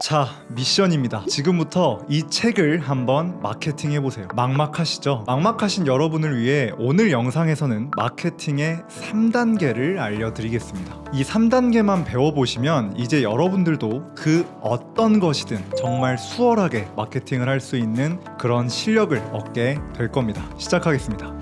자, 미션입니다. 지금부터 이 책을 한번 마케팅해보세요. 막막하시죠? 막막하신 여러분을 위해 오늘 영상에서는 마케팅의 3단계를 알려드리겠습니다. 이 3단계만 배워보시면 이제 여러분들도 그 어떤 것이든 정말 수월하게 마케팅을 할 수 있는 그런 실력을 얻게 될 겁니다. 시작하겠습니다.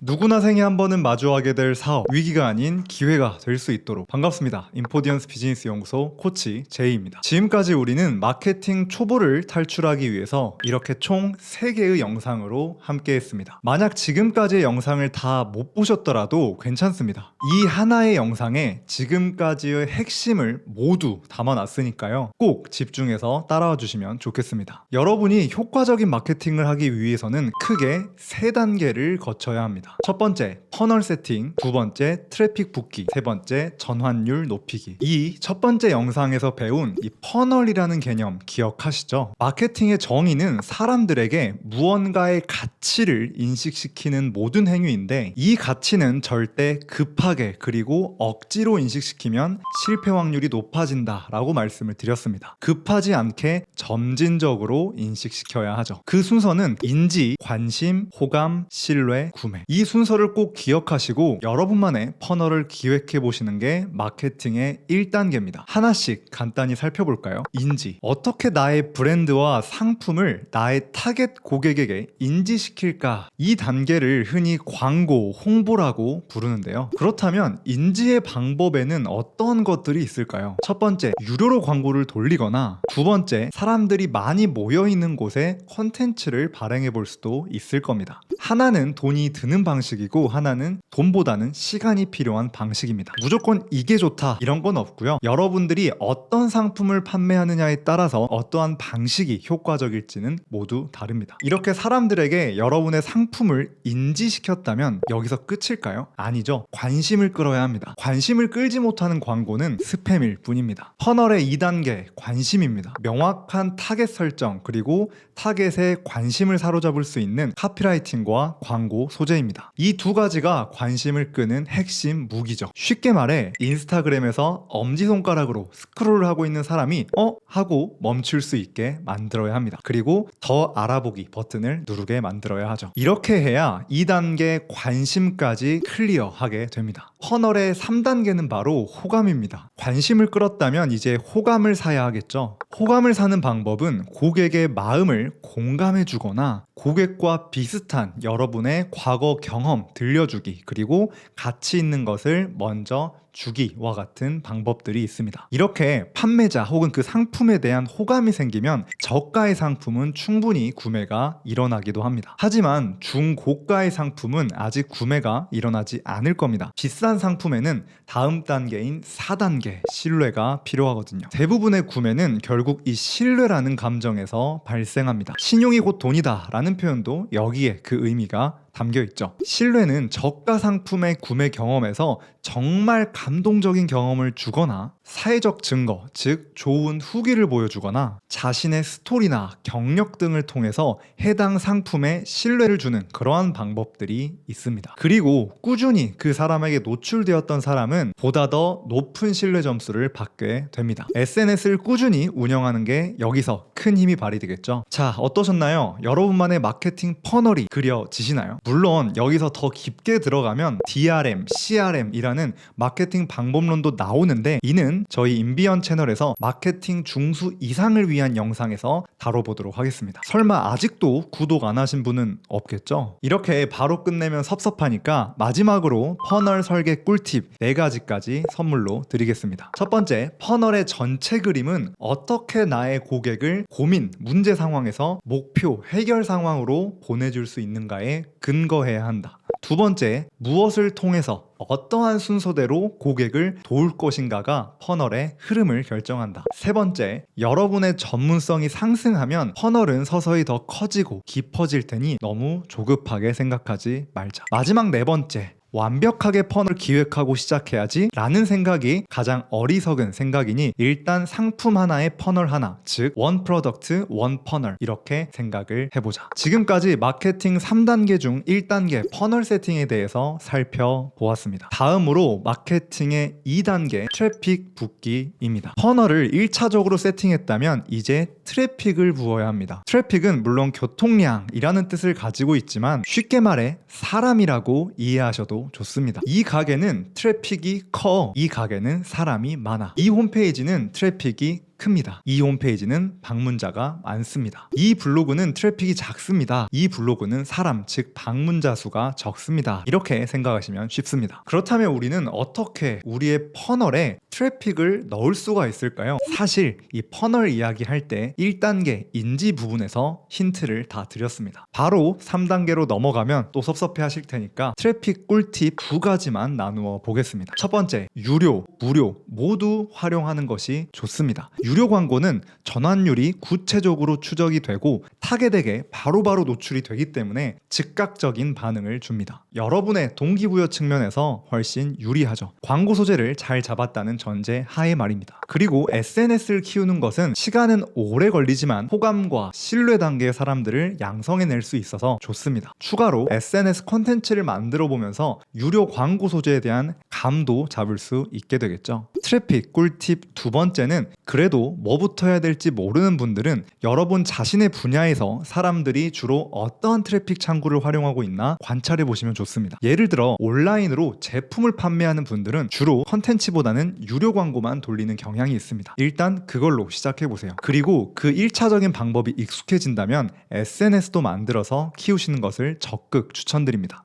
누구나 생애 한 번은 마주하게 될 사업, 위기가 아닌 기회가 될 수 있도록. 반갑습니다. 인포디언스 비즈니스 연구소 코치 제이입니다. 지금까지 우리는 마케팅 초보를 탈출하기 위해서 이렇게 총 3개의 영상으로 함께 했습니다. 만약 지금까지의 영상을 다 못 보셨더라도 괜찮습니다. 이 하나의 영상에 지금까지의 핵심을 모두 담아놨으니까요. 꼭 집중해서 따라와 주시면 좋겠습니다. 여러분이 효과적인 마케팅을 하기 위해서는 크게 3단계를 거쳐야 합니다. 첫 번째, 퍼널 세팅. 두 번째, 트래픽 붓기. 세 번째, 전환율 높이기. 이 첫 번째 영상에서 배운 이 퍼널이라는 개념 기억하시죠? 마케팅의 정의는 사람들에게 무언가의 가치를 인식시키는 모든 행위인데, 이 가치는 절대 급하게 그리고 억지로 인식시키면 실패 확률이 높아진다 라고 말씀을 드렸습니다. 급하지 않게 점진적으로 인식시켜야 하죠. 그 순서는 인지, 관심, 호감, 신뢰, 구매. 이 순서를 꼭 기억하시고 여러분만의 퍼널을 기획해 보시는 게 마케팅의 1단계입니다. 하나씩 간단히 살펴볼까요? 인지. 어떻게 나의 브랜드와 상품을 나의 타겟 고객에게 인지시킬까? 이 단계를 흔히 광고, 홍보라고 부르는데요. 그렇다면 인지의 방법에는 어떤 것들이 있을까요? 첫 번째, 유료로 광고를 돌리거나, 두 번째, 사람들이 많이 모여있는 곳에 콘텐츠를 발행해 볼 수도 있을 겁니다. 하나는 돈이 드는 방식이고 하나는 돈보다는 시간이 필요한 방식입니다. 무조건 이게 좋다 이런 건 없고요. 여러분들이 어떤 상품을 판매하느냐에 따라서 어떠한 방식이 효과적일지는 모두 다릅니다. 이렇게 사람들에게 여러분의 상품을 인지시켰다면 여기서 끝일까요? 아니죠. 관심을 끌어야 합니다. 관심을 끌지 못하는 광고는 스팸일 뿐입니다. 퍼널의 2단계, 관심입니다. 명확한 타겟 설정 그리고 타겟의 관심을 사로잡을 수 있는 카피라이팅과 광고 소재입니다. 이 두 가지가 관심을 끄는 핵심 무기죠. 쉽게 말해 인스타그램에서 엄지손가락으로 스크롤을 하고 있는 사람이 하고 멈출 수 있게 만들어야 합니다. 그리고 더 알아보기 버튼을 누르게 만들어야 하죠. 이렇게 해야 2단계 관심까지 클리어하게 됩니다. 퍼널의 3단계는 바로 호감입니다. 관심을 끌었다면 이제 호감을 사야 하겠죠. 호감을 사는 방법은 고객의 마음을 공감해 주거나 고객과 비슷한 여러분의 과거 경험 들려주기, 그리고 가치 있는 것을 먼저 주기와 같은 방법들이 있습니다. 이렇게 판매자 혹은 그 상품에 대한 호감이 생기면 저가의 상품은 충분히 구매가 일어나기도 합니다. 하지만 중고가의 상품은 아직 구매가 일어나지 않을 겁니다. 비싼 상품에는 다음 단계인 4단계 신뢰가 필요하거든요. 대부분의 구매는 결국 이 신뢰라는 감정에서 발생합니다. 신용이 곧 돈이다 라는 표현도 여기에 그 의미가 담겨있죠. 신뢰는 저가 상품의 구매 경험에서 정말 감동적인 경험을 주거나 사회적 증거, 즉 좋은 후기를 보여주거나 자신의 스토리나 경력 등을 통해서 해당 상품에 신뢰를 주는 그러한 방법들이 있습니다. 그리고 꾸준히 그 사람에게 노출되었던 사람은 보다 더 높은 신뢰 점수를 받게 됩니다. SNS를 꾸준히 운영하는 게 여기서 큰 힘이 발휘되겠죠. 자, 어떠셨나요? 여러분만의 마케팅 퍼널이 그려지시나요? 물론 여기서 더 깊게 들어가면 DRM, CRM이라는 마케팅 방법론도 나오는데 이는 저희 인비언 채널에서 마케팅 중수 이상을 위한 영상에서 다뤄보도록 하겠습니다. 설마 아직도 구독 안 하신 분은 없겠죠? 이렇게 바로 끝내면 섭섭하니까 마지막으로 퍼널 설계 꿀팁 4가지까지 선물로 드리겠습니다. 첫 번째, 퍼널의 전체 그림은 어떻게 나의 고객을 고민, 문제 상황에서 목표, 해결 상황으로 보내줄 수 있는가에 근거해야 한다. 두 번째, 무엇을 통해서 어떠한 순서대로 고객을 도울 것인가가 퍼널의 흐름을 결정한다. 세 번째, 여러분의 전문성이 상승하면 퍼널은 서서히 더 커지고 깊어질 테니 너무 조급하게 생각하지 말자. 마지막 4번째, 완벽하게 퍼널 기획하고 시작해야지 라는 생각이 가장 어리석은 생각이니 일단 상품 하나에 퍼널 하나, 즉 원 프로덕트 원 퍼널 이렇게 생각을 해보자. 지금까지 마케팅 3단계 중 1단계 퍼널 세팅에 대해서 살펴보았습니다. 다음으로 마케팅의 2단계 트래픽 붓기입니다. 퍼널을 1차적으로 세팅했다면 이제 트래픽을 부어야 합니다. 트래픽은 물론 교통량이라는 뜻을 가지고 있지만 쉽게 말해 사람이라고 이해하셔도 좋습니다. 이 가게는 트래픽이 커, 이 가게는 사람이 많아, 이 홈페이지는 트래픽이 큽니다. 이 홈페이지는 방문자가 많습니다. 이 블로그는 트래픽이 작습니다. 이 블로그는 사람, 즉 방문자 수가 적습니다. 이렇게 생각하시면 쉽습니다. 그렇다면 우리는 어떻게 우리의 퍼널에 트래픽을 넣을 수가 있을까요? 사실 이 퍼널 이야기할 때 1단계 인지 부분에서 힌트를 다 드렸습니다. 바로 3단계로 넘어가면 또 섭섭해 하실 테니까 트래픽 꿀팁 2가지만 나누어 보겠습니다. 첫 번째, 유료, 무료 모두 활용하는 것이 좋습니다. 유료 광고는 전환율이 구체적으로 추적이 되고 타겟에게 바로바로 노출이 되기 때문에 즉각적인 반응을 줍니다. 여러분의 동기부여 측면에서 훨씬 유리하죠. 광고 소재를 잘 잡았다는 전제 하에 말입니다. 그리고 SNS를 키우는 것은 시간은 오래 걸리지만 호감과 신뢰 단계의 사람들을 양성해낼 수 있어서 좋습니다. 추가로 SNS 콘텐츠를 만들어 보면서 유료 광고 소재에 대한 감도 잡을 수 있게 되겠죠. 트래픽 꿀팁 2번째는 그래도 뭐부터 해야 될지 모르는 분들은 여러분 자신의 분야에서 사람들이 주로 어떠한 트래픽 창구를 활용하고 있나 관찰해 보시면 좋습니다. 예를 들어 온라인으로 제품을 판매하는 분들은 주로 컨텐츠보다는 유료 광고만 돌리는 경향이 있습니다. 일단 그걸로 시작해 보세요. 그리고 그 1차적인 방법이 익숙해진다면 SNS도 만들어서 키우시는 것을 적극 추천드립니다.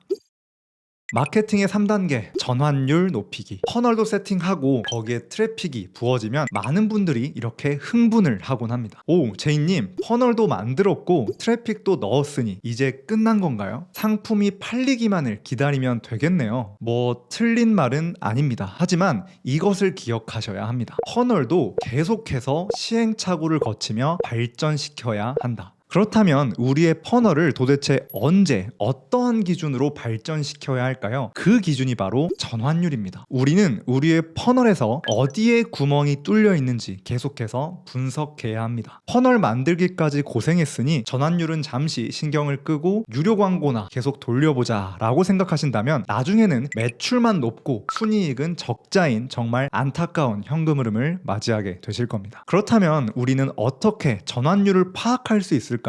마케팅의 3단계 전환율 높이기. 퍼널도 세팅하고 거기에 트래픽이 부어지면 많은 분들이 이렇게 흥분을 하곤 합니다. 오, 제이님 퍼널도 만들었고 트래픽도 넣었으니 이제 끝난 건가요? 상품이 팔리기만을 기다리면 되겠네요. 뭐 틀린 말은 아닙니다. 하지만 이것을 기억하셔야 합니다. 퍼널도 계속해서 시행착오를 거치며 발전시켜야 한다. 그렇다면 우리의 퍼널을 도대체 언제 어떠한 기준으로 발전시켜야 할까요? 그 기준이 바로 전환율입니다. 우리는 우리의 퍼널에서 어디에 구멍이 뚫려 있는지 계속해서 분석해야 합니다. 퍼널 만들기까지 고생했으니 전환율은 잠시 신경을 끄고 유료 광고나 계속 돌려보자 라고 생각하신다면 나중에는 매출만 높고 순이익은 적자인 정말 안타까운 현금 흐름을 맞이하게 되실 겁니다. 그렇다면 우리는 어떻게 전환율을 파악할 수 있을까요?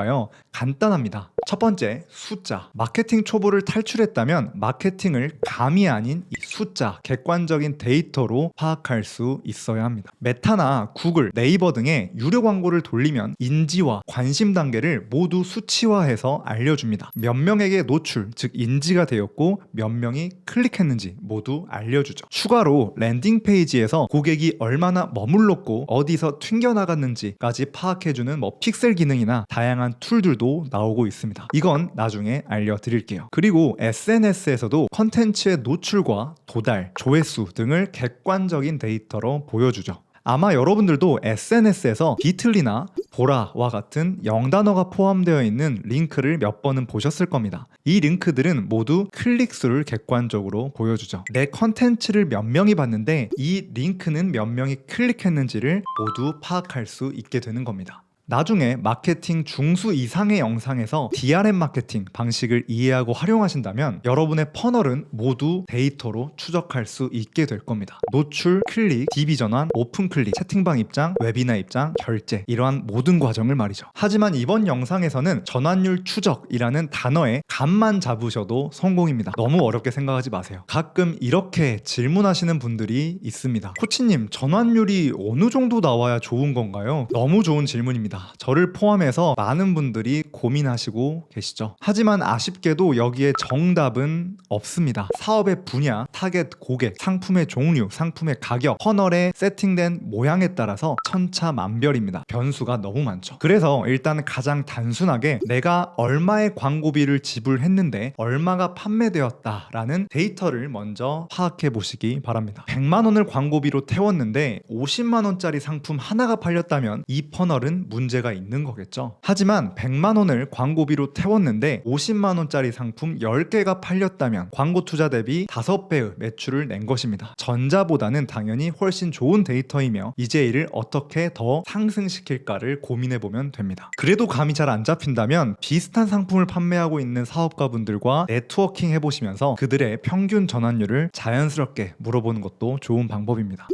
간단합니다. 첫 번째, 숫자. 마케팅 초보를 탈출했다면 마케팅을 감이 아닌 이 숫자, 객관적인 데이터로 파악할 수 있어야 합니다. 메타나 구글, 네이버 등의 유료 광고를 돌리면 인지와 관심 단계를 모두 수치화해서 알려줍니다. 몇 명에게 노출, 즉 인지가 되었고 몇 명이 클릭했는지 모두 알려주죠. 추가로 랜딩 페이지에서 고객이 얼마나 머물렀고 어디서 튕겨나갔는지까지 파악해주는 픽셀 기능이나 다양한 툴들도 나오고 있습니다. 이건 나중에 알려드릴게요. 그리고 SNS에서도 컨텐츠의 노출과 도달, 조회수 등을 객관적인 데이터로 보여주죠. 아마 여러분들도 SNS에서 비틀리나 보라와 같은 영단어가 포함되어 있는 링크를 몇 번은 보셨을 겁니다. 이 링크들은 모두 클릭수를 객관적으로 보여주죠. 내 컨텐츠를 몇 명이 봤는데 이 링크는 몇 명이 클릭했는지를 모두 파악할 수 있게 되는 겁니다. 나중에 마케팅 중수 이상의 영상에서 DRM 마케팅 방식을 이해하고 활용하신다면 여러분의 퍼널은 모두 데이터로 추적할 수 있게 될 겁니다. 노출, 클릭, DB 전환, 오픈 클릭, 채팅방 입장, 웨비나 입장, 결제 이러한 모든 과정을 말이죠. 하지만 이번 영상에서는 전환율 추적이라는 단어의 감만 잡으셔도 성공입니다. 너무 어렵게 생각하지 마세요. 가끔 이렇게 질문하시는 분들이 있습니다. 코치님, 전환율이 어느 정도 나와야 좋은 건가요? 너무 좋은 질문입니다. 저를 포함해서 많은 분들이 고민하시고 계시죠. 하지만 아쉽게도 여기에 정답은 없습니다. 사업의 분야, 타겟 고객, 상품의 종류, 상품의 가격, 퍼널에 세팅된 모양에 따라서 천차만별입니다. 변수가 너무 많죠. 그래서 일단 가장 단순하게 내가 얼마의 광고비를 지불했는데 얼마가 판매되었다라는 데이터를 먼저 파악해 보시기 바랍니다. 100만 원을 광고비로 태웠는데 50만 원짜리 상품 하나가 팔렸다면 이 퍼널은 문제가 있는 거겠죠. 하지만 100만 원을 광고비로 태웠는데 50만 원짜리 상품 10개가 팔렸다면 광고 투자 대비 5배의 매출을 낸 것입니다. 전자보다는 당연히 훨씬 좋은 데이터이며 이제 이를 어떻게 더 상승시킬까를 고민해보면 됩니다. 그래도 감이 잘 안 잡힌다면 비슷한 상품을 판매하고 있는 사업가분들과 네트워킹 해보시면서 그들의 평균 전환율을 자연스럽게 물어보는 것도 좋은 방법입니다.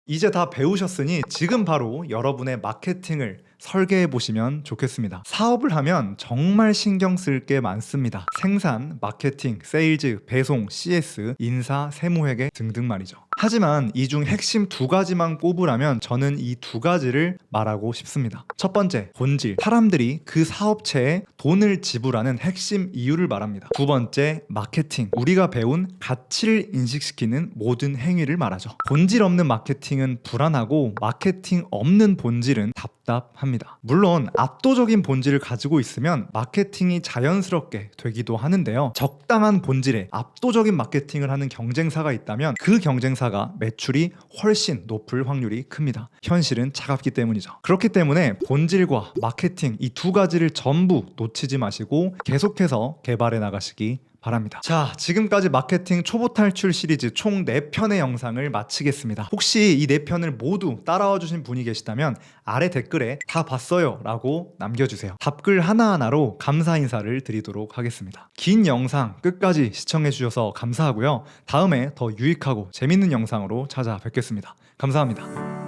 이제 다 배우셨으니 지금 바로 여러분의 마케팅을 설계해 보시면 좋겠습니다. 사업을 하면 정말 신경 쓸 게 많습니다. 생산, 마케팅, 세일즈, 배송, CS, 인사, 세무회계 등등 말이죠. 하지만 이 중 핵심 2가지만 꼽으라면 저는 이 2가지를 말하고 싶습니다. 첫 번째, 본질. 사람들이 그 사업체에 돈을 지불하는 핵심 이유를 말합니다. 두 번째, 마케팅. 우리가 배운 가치를 인식시키는 모든 행위를 말하죠. 본질 없는 마케팅은 불안하고 마케팅 없는 본질은 답답합니다. 물론 압도적인 본질을 가지고 있으면 마케팅이 자연스럽게 되기도 하는데요. 적당한 본질에 압도적인 마케팅을 하는 경쟁사가 있다면 그 경쟁사가 매출이 훨씬 높을 확률이 큽니다. 현실은 차갑기 때문이죠. 그렇기 때문에 본질과 마케팅 이 2가지를 전부 놓치지 마시고 계속해서 개발해 나가시기 바랍니다. 자, 지금까지 마케팅 초보 탈출 시리즈 총 4편의 영상을 마치겠습니다. 혹시 이 4편을 모두 따라와 주신 분이 계시다면 아래 댓글에 다 봤어요 라고 남겨주세요. 답글 하나하나로 감사 인사를 드리도록 하겠습니다. 긴 영상 끝까지 시청해 주셔서 감사하고요. 다음에 더 유익하고 재밌는 영상으로 찾아뵙겠습니다. 감사합니다.